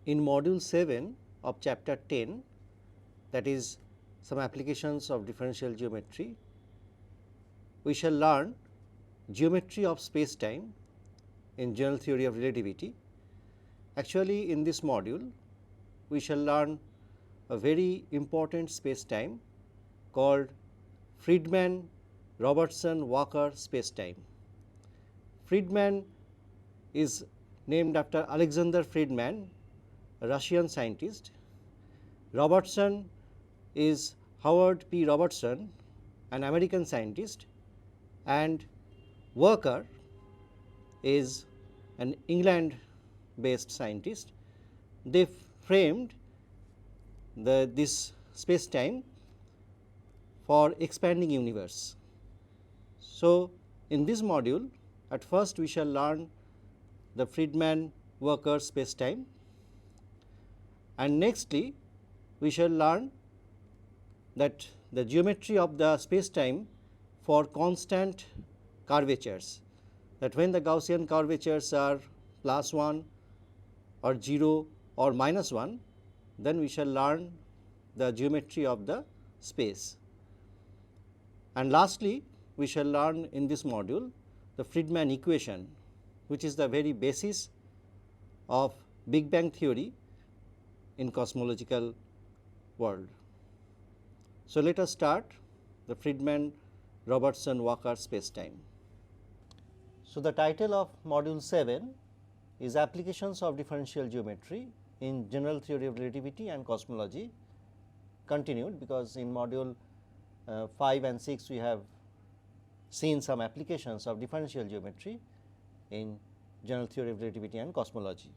In module 7 of chapter 10, that is some applications of differential geometry, we shall learn geometry of space time in general theory of relativity. Actually, in this module we shall learn a very important space time called Friedman Robertson Walker space time. Friedman is named after Alexander Friedman, a Russian scientist. Robertson is Howard P. Robertson, an American scientist, and Walker is an England based scientist. They framed this space time for expanding universe. So, in this module at first we shall learn the Friedman Walker space time, and nextly we shall learn that the geometry of the space time for constant curvatures, that when the Gaussian curvatures are +1 or 0 or -1, then we shall learn the geometry of the space. And lastly, we shall learn in this module the Friedman equation, which is the very basis of Big Bang theory in cosmological world. So, let us start the Friedman Robertson Walker space time. So, the title of module 7 is Applications of Differential Geometry in General Theory of Relativity and Cosmology, continued, because in module 5 and 6 we have seen some applications of differential geometry in General Theory of Relativity and Cosmology.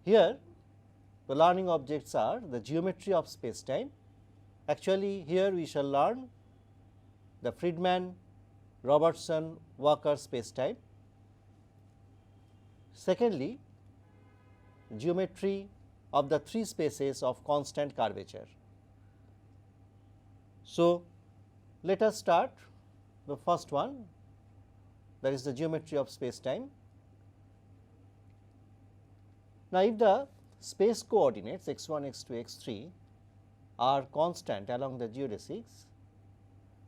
Here the learning objects are the geometry of space time. Actually, here we shall learn the Friedman Robertson Walker space time. Secondly, geometry of the three spaces of constant curvature. So, let us start the first one, that is the geometry of space time. Now, if the space coordinates x1, x2, x3 are constant along the geodesics,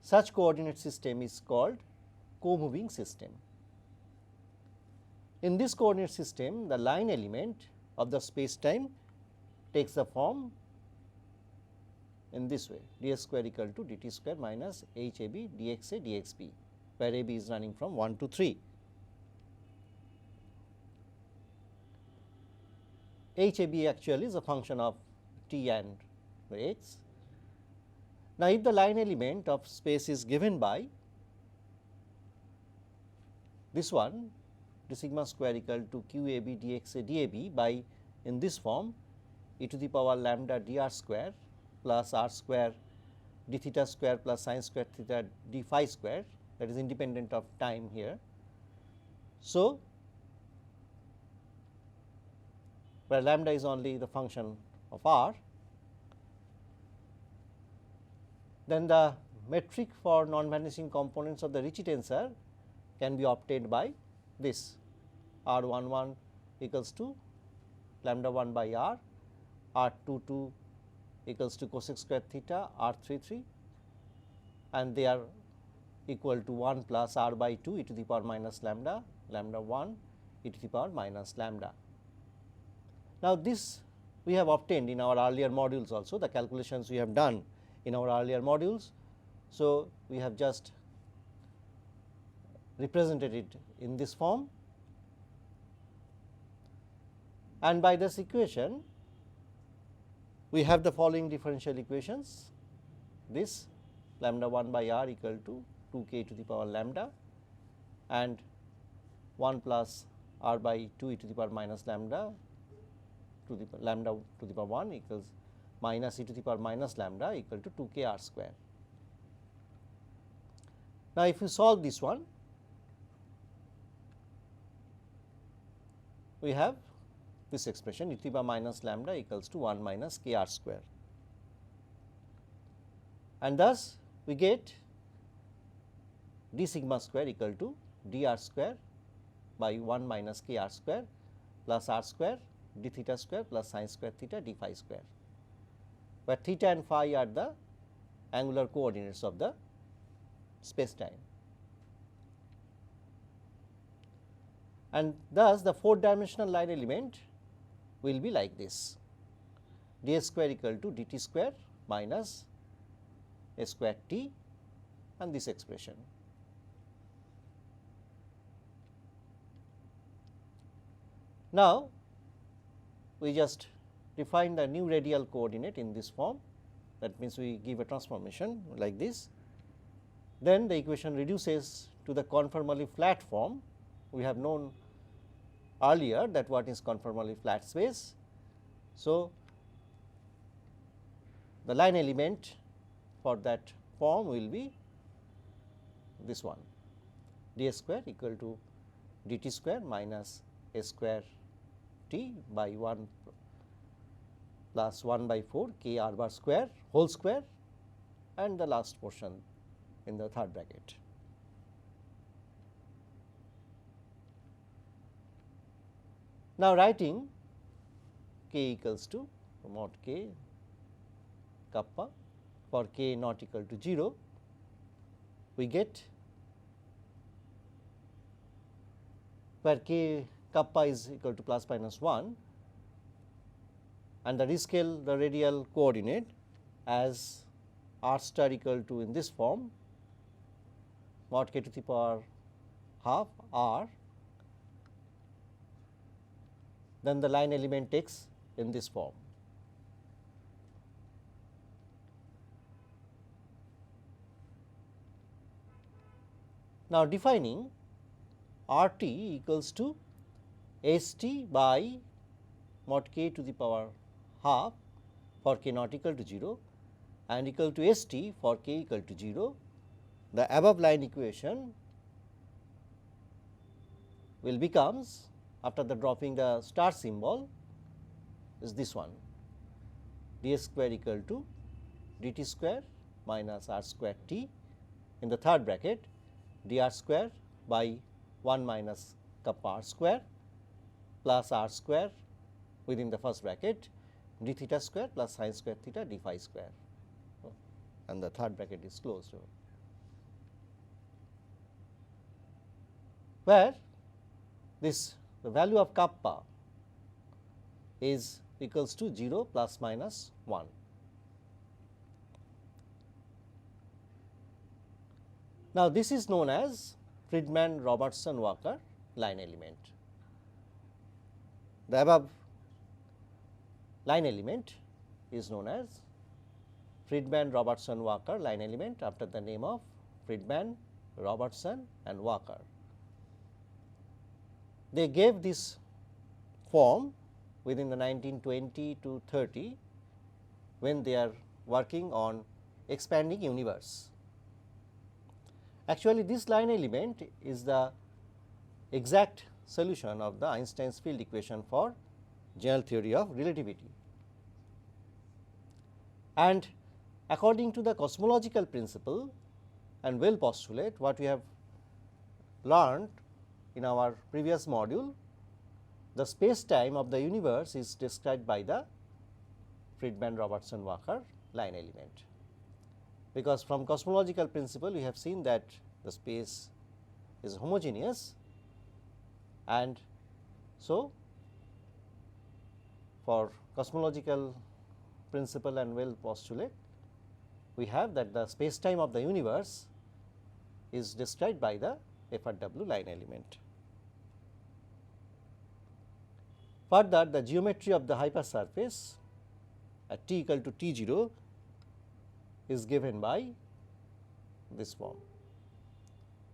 such coordinate system is called co-moving system. In this coordinate system, the line element of the space time takes the form in this way: ds square equal to dt square minus HAB dxa dxb, where AB is running from 1 to 3. HAB actually is a function of t and x. Now, if the line element of space is given by this one, d sigma square equal to QAB dxa dAB by in this form e to the power lambda dr square plus r square d theta square plus sin square theta d phi square, that is independent of time here. So, where lambda is only the function of r, then the metric for non-vanishing components of the Ricci tensor can be obtained by this: r11 equals to lambda 1 by r, r22 equals to cosec square theta, r33, and they are equal to 1 plus r by 2 e to the power minus lambda, lambda 1 e to the power minus lambda. Now, this we have obtained in our earlier modules also, the calculations we have done in our earlier modules. So, we have just represented it in this form, and by this equation we have the following differential equations: this lambda 1 by r equal to 2k to the power lambda, and 1 plus r by 2 e to the power minus lambda to the lambda to the power 1 equals minus e to the power minus lambda equal to 2k r square. Now, if you solve this one, we have this expression e to the power minus lambda equals to 1 minus k r square, and thus we get d sigma square equal to dr square by 1 minus k r square plus r square d theta square plus sin square theta d phi square, where theta and phi are the angular coordinates of the space time. And thus, the 4-dimensional line element will be like this: d square equal to dt square minus a square t, and this expression. Now, we just define the new radial coordinate in this form. That means, we give a transformation like this. Then the equation reduces to the conformally flat form. We have known earlier that what is conformally flat space. So, the line element for that form will be this one, d square equal to dt square minus a square t by 1 plus 1 by 4 k r bar square whole square, and the last portion in the third bracket. Now, writing k equals to mod k kappa for k not equal to 0, we get where k kappa is equal to plus minus 1, and the rescale the radial coordinate as r star equal to in this form mod k to the power half r, then the line element takes in this form. Now, defining r t equals to s t by mod k to the power half for k not equal to 0 and equal to s t for k equal to 0, the above line equation will becomes, after the dropping the star symbol, is this one, d square equal to dt square minus r square t in the third bracket, dr square by 1 minus kappa r square plus r square within the first bracket d theta square plus sin square theta d phi square, and the third bracket is closed, where this the value of kappa is equals to 0 plus minus 1. Now, this is known as Friedman Robertson Walker line element. The above line element is known as Friedman Robertson Walker line element after the name of Friedman, Robertson and Walker. They gave this form within the 1920 to 30 when they are working on expanding universe. Actually, this line element is the exact solution of the Einstein's field equation for general theory of relativity. And according to the cosmological principle and Well postulate, what we have learned in our previous module, the space time of the universe is described by the Friedman Robertson Walker line element, because from cosmological principle we have seen that the space is homogeneous, and so for cosmological principle and Well postulate we have that the space time of the universe is described by the FRW line element. Further, the geometry of the hypersurface at t equal to t0 is given by this form,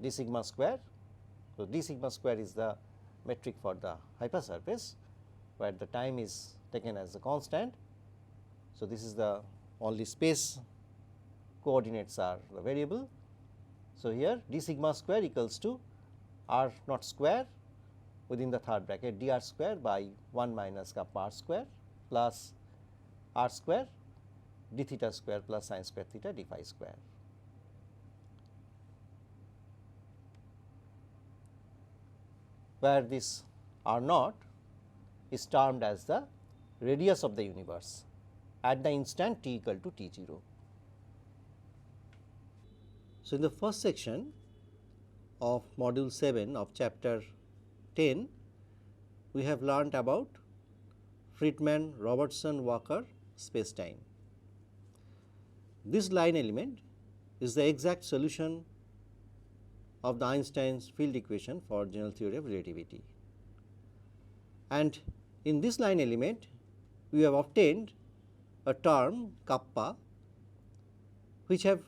d sigma square. So, d sigma square is the metric for the hypersurface, where the time is taken as a constant. So, this is the only space coordinates are the variable. So, here d sigma square equals to r naught square within the third bracket dr square by 1 minus kappa r square plus r square d theta square plus sin square theta d phi square. Where this r naught is termed as the radius of the universe at the instant t equal to t 0. So, in the first section of module 7 of chapter 10, we have learnt about Friedman Robertson Walker spacetime. This line element is the exact solution of the Einstein's field equation for general theory of relativity. And in this line element, we have obtained a term kappa which have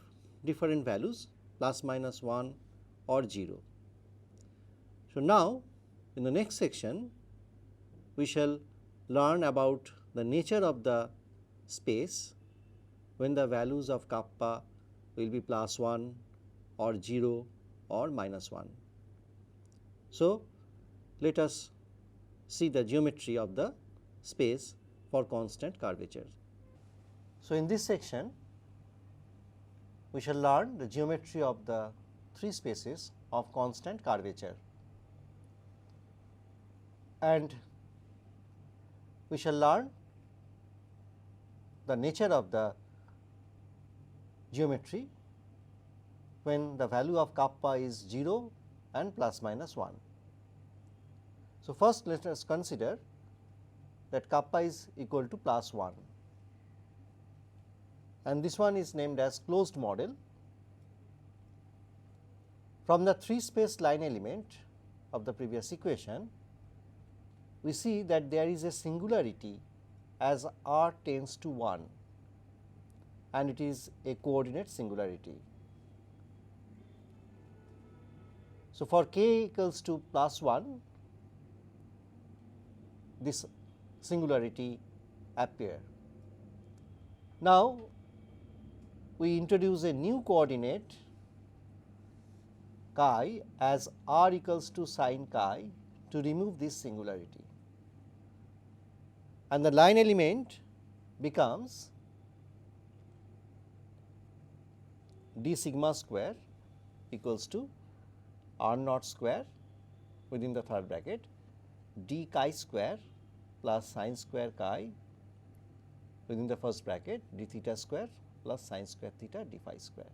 different values plus minus 1 or 0. So, now in the next section we shall learn about the nature of the space when the values of kappa will be plus 1 or 0 or minus 1. So, let us see the geometry of the space for constant curvature. So, in this section we shall learn the geometry of the three spaces of constant curvature, and we shall learn the nature of the geometry when the value of kappa is 0 and plus minus 1. So, first let us consider that kappa is equal to plus 1, and this one is named as closed model. From the three space line element of the previous equation, we see that there is a singularity as r tends to 1, and it is a coordinate singularity. So, for k equals to plus 1, this singularity appear. Now, we introduce a new coordinate chi as r equals to sin chi to remove this singularity, and the line element becomes d sigma square equals to r naught square within the third bracket d chi square plus sin square chi within the first bracket d theta square plus sin square theta d phi square.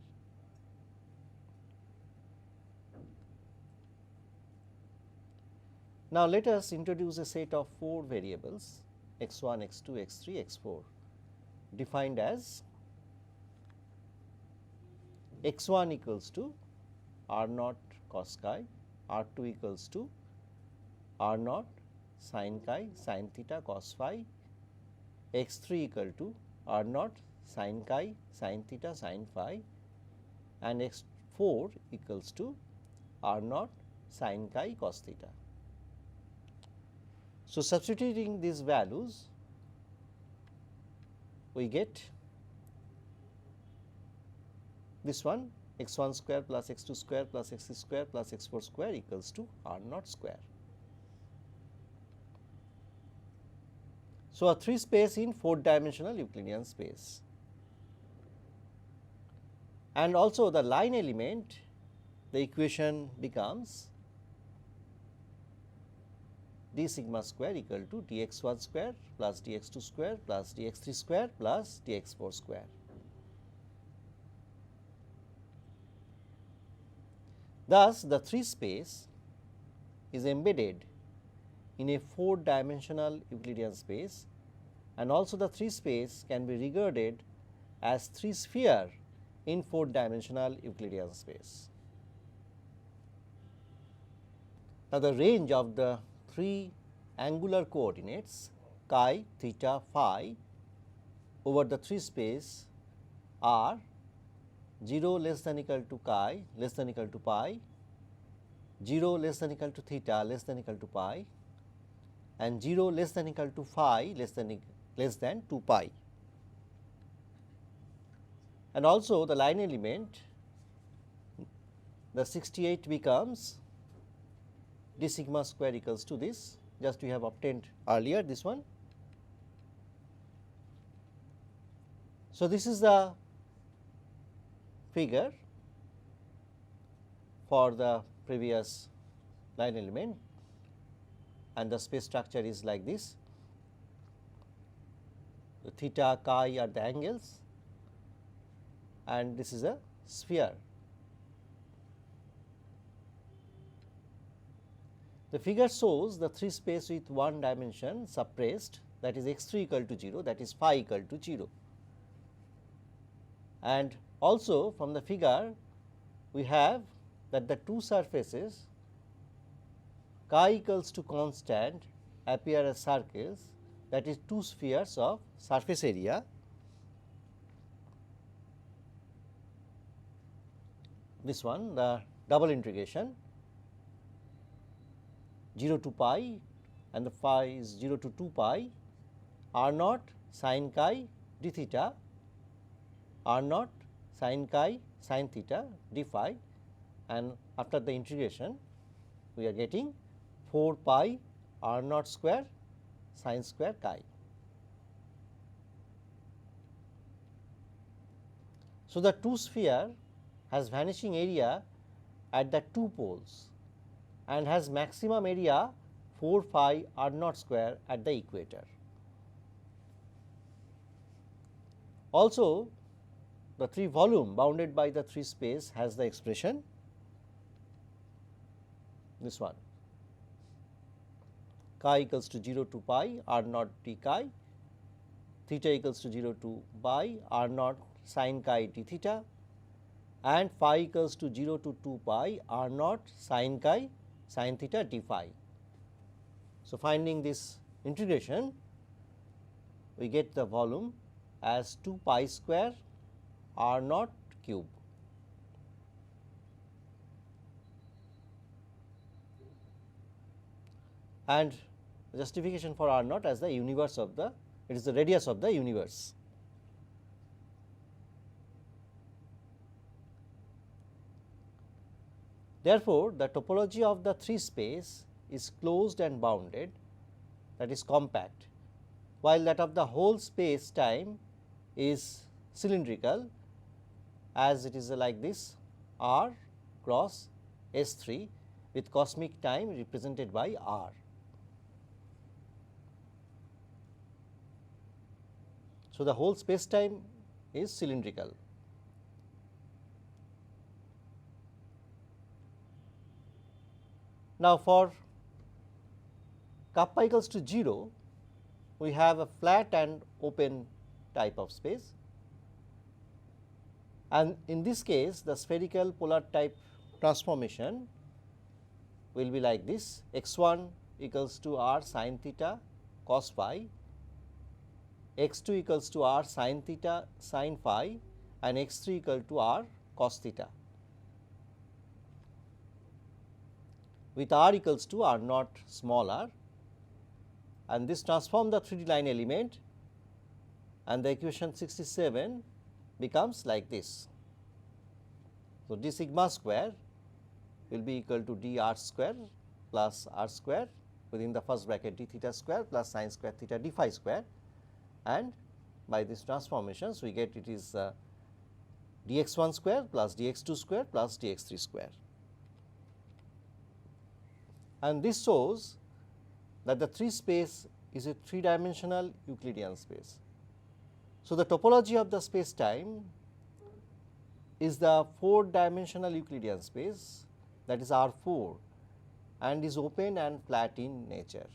Now, let us introduce a set of 4 variables x 1, x 2, x 3, x 4 defined as x 1 equals to r naught cos chi, r 2 equals to r naught sin chi sin theta cos phi, x 3 equal to r naught sin chi sin theta sin phi, and x 4 equals to r naught sin chi cos theta. So, substituting these values, we get this one x 1 square plus x 2 square plus x 3 square plus x 4 square equals to r naught square. So, a 3 space in 4 dimensional Euclidean space, and also the line element, the equation becomes d sigma square equal to dx 1 square plus dx 2 square plus dx 3 square plus dx 4 square. Thus, the 3 space is embedded in a 4 dimensional Euclidean space, and also the 3 space can be regarded as 3 sphere in 4 dimensional Euclidean space. Now, the range of the 3 angular coordinates chi, theta, phi over the 3 space are 0 less than equal to chi less than equal to pi, 0 less than equal to theta less than equal to pi, and 0 less than equal to phi less than 2 pi. And also the line element, the 68 becomes d sigma square equals to this, just we have obtained earlier this one. So, this is the figure for the previous line element, and the space structure is like this. the theta, chi are the angles, and this is a sphere. The figure shows the 3 space with one dimension suppressed, that is x 3 equal to 0, that is phi equal to 0. And also from the figure we have that the two surfaces chi equals to constant appear as circles, that is two spheres of surface area. This one, the double integration 0 to pi and the phi is 0 to 2 pi r naught sin chi d theta, r naught sin chi sin theta d phi, and after the integration we are getting 4 pi r naught square sin square chi. So, the two sphere has vanishing area at the two poles and has maximum area 4 phi r naught square at the equator. Also, the 3 volume bounded by the 3 space has the expression this one, chi equals to 0 to pi r naught d chi, theta equals to 0 to pi r naught sin chi d theta, and phi equals to 0 to 2 pi r naught sin chi sin theta d phi. So, finding this integration we get the volume as 2 pi square r naught cube. And justification for r naught as the universe of the, it is the radius of the universe. Therefore, the topology of the 3 space is closed and bounded, that is compact, while that of the whole space time is cylindrical, as it is like this r cross S 3 with cosmic time represented by r. So, the whole space time is cylindrical. Now, for kappa equals to 0, we have a flat and open type of space, and in this case the spherical polar type transformation will be like this: x 1 equals to r sin theta cos phi, x 2 equals to r sin theta sin phi, and x 3 equal to r cos theta, with r equals to r naught small r, and this transform the 3D line element, and the equation 67 becomes like this. So, d sigma square will be equal to d r square plus r square within the first bracket d theta square plus sin square theta d phi square, and by these transformations we get it is dx 1 square plus dx 2 square plus dx 3 square. And this shows that the 3 space is a 3 dimensional Euclidean space. So, the topology of the space time is the 4 dimensional Euclidean space, that is R 4, and is open and flat in nature.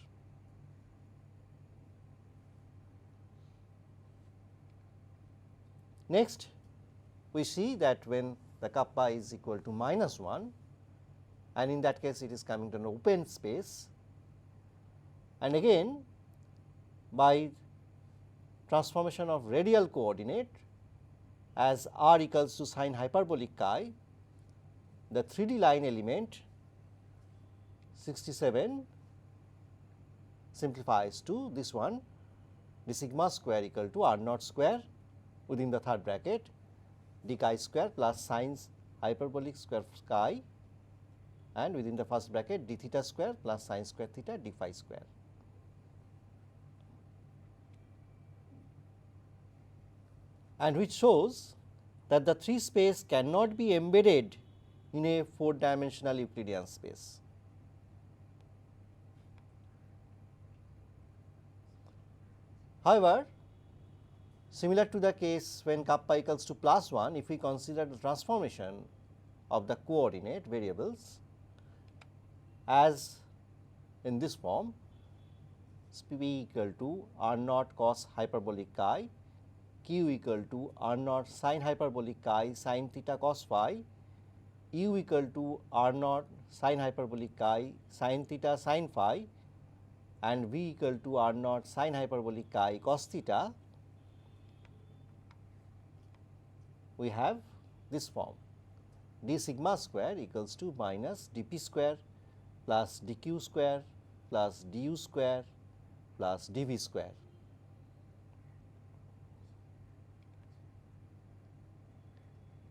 Next, we see that when the kappa is equal to -1, and in that case it is coming to an open space, and again by transformation of radial coordinate as r equals to sin hyperbolic chi, the 3D line element 67 simplifies to this one, d sigma square equal to r naught square within the third bracket d chi square plus sines hyperbolic square chi, and within the first bracket d theta square plus sin square theta d phi square. And which shows that the 3 space cannot be embedded in a 4 dimensional Euclidean space. However, Similar to the case when kappa equals to plus 1, if we consider the transformation of the coordinate variables as in this form, P equal to r naught cos hyperbolic chi, q equal to r naught sin hyperbolic chi sin theta cos phi, u equal to r naught sin hyperbolic chi sin theta sin phi, and v equal to r naught sin hyperbolic chi cos theta, we have this form d sigma square equals to minus dp square plus dq square plus du square plus dv square.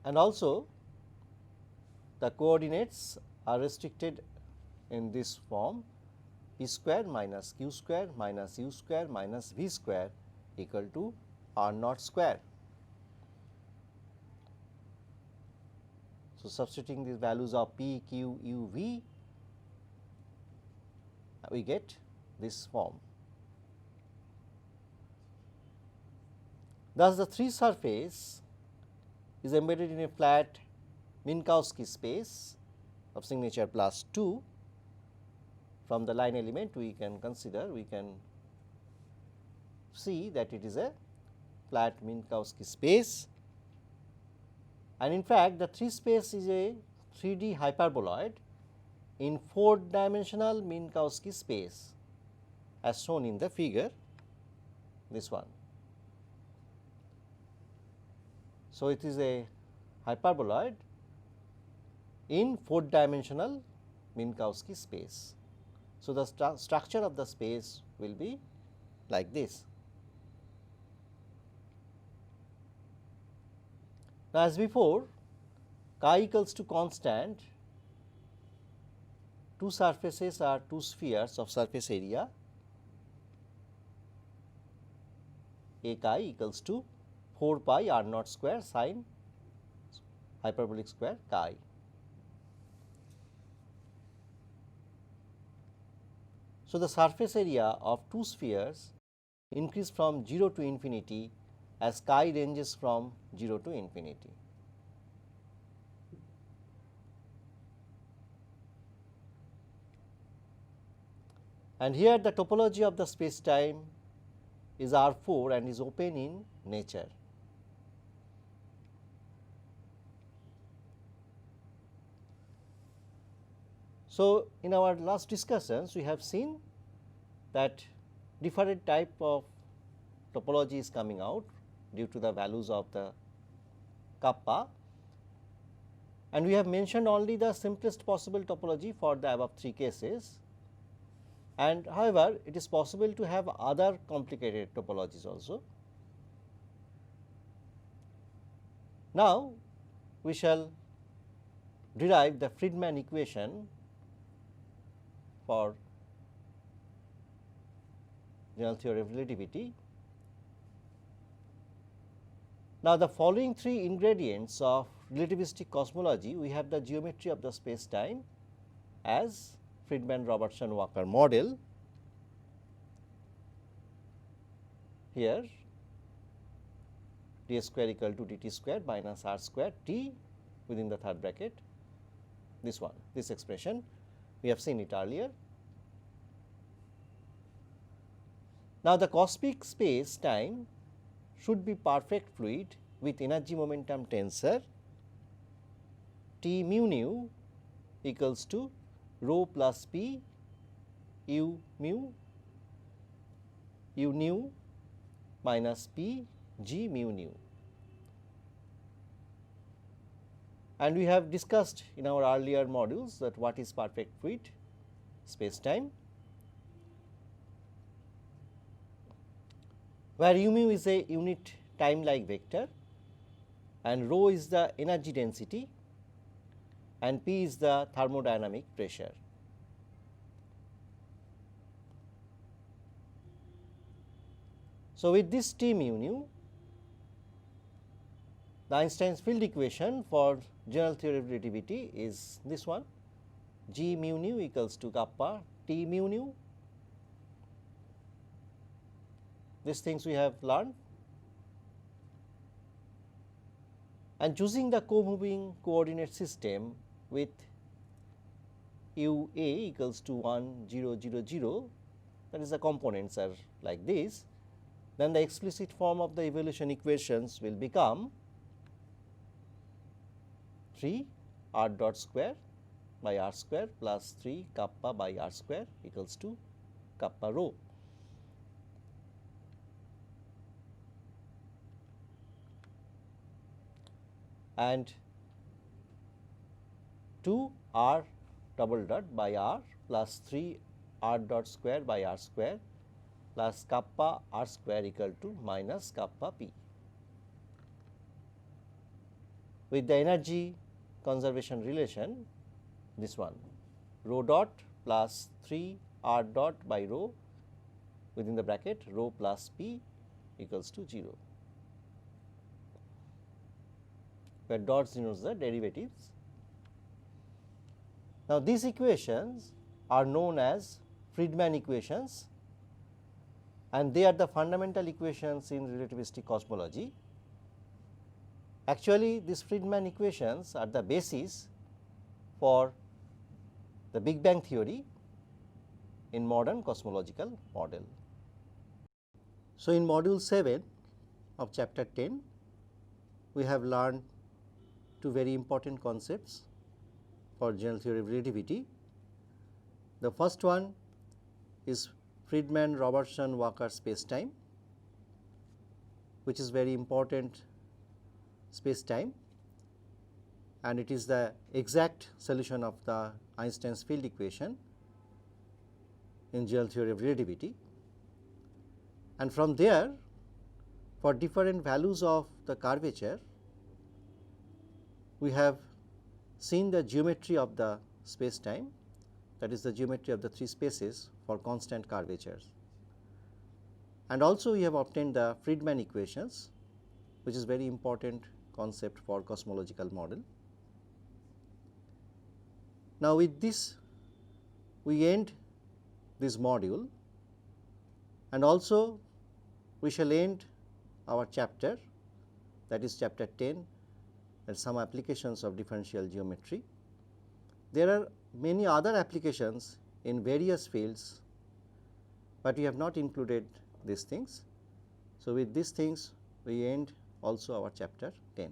And also the coordinates are restricted in this form, p square minus q square minus u square minus v square equal to r naught square. So, substituting these values of p, q, u, v, we get this form. Thus, the 3 surface is embedded in a flat Minkowski space of signature plus 2. From the line element we can consider, we can see that it is a flat Minkowski space, and in fact, the 3 space is a 3D hyperboloid in 4-dimensional Minkowski space as shown in the figure, this one. So, it is a hyperboloid in 4-dimensional Minkowski space. So, the structure of the space will be like this. Now, as before, chi equals to constant, 2 surfaces are 2 spheres of surface area, A chi equals to 4 pi r naught square sin hyperbolic square chi. So, the surface area of 2 spheres increase from 0 to infinity as chi ranges from 0 to infinity. And here the topology of the space time is R4 and is open in nature. So, in our last discussions we have seen that different type of topology is coming out due to the values of the kappa, and we have mentioned only the simplest possible topology for the above 3 cases, and however, it is possible to have other complicated topologies also. Now, we shall derive the Friedman equation for general theory of relativity. Now, the following 3 ingredients of relativistic cosmology, we have the geometry of the space time as Friedman Robertson Walker model. Here d square equal to dt square minus r square t within the third bracket, this one, this expression we have seen it earlier. Now, the cosmic space time should be perfect fluid with energy momentum tensor T mu nu equals to rho plus p u mu u nu minus p g mu nu. And we have discussed in our earlier modules that what is perfect fluid space time, where u mu is a unit time like vector and rho is the energy density and p is the thermodynamic pressure. So, with this T mu nu, the Einstein's field equation for general theory of relativity is this one, G mu nu equals to kappa T mu nu. These things we have learned. and choosing the co-moving coordinate system with u a equals to 1 0 0 0, that is the components are like this, then the explicit form of the evolution equations will become 3 r dot square by r square plus 3 kappa by r square equals to kappa rho. And 2 r double dot by r plus 3 r dot square by r square plus kappa r square equal to minus kappa p. With the energy conservation relation, this one rho dot plus 3 r dot by rho within the bracket rho plus p equals to 0, where dots denotes the derivatives. Now, these equations are known as Friedman equations, and they are the fundamental equations in relativistic cosmology. Actually, these Friedman equations are the basis for the Big Bang theory in modern cosmological model. So, in module 7 of chapter 10, we have learned two very important concepts for general theory of relativity. The first one is Friedman Robertson Walker space-time, which is very important space-time, and it is the exact solution of the Einstein's field equation in general theory of relativity. And from there, for different values of the curvature, we have seen the geometry of the space-time, that is the geometry of the three spaces for constant curvatures. And also we have obtained the Friedman equations, which is very important concept for cosmological model. Now, with this we end this module, and also we shall end our chapter, that is chapter 10, and some applications of differential geometry. There are many other applications in various fields, but we have not included these things. So, with these things we end also our chapter 10.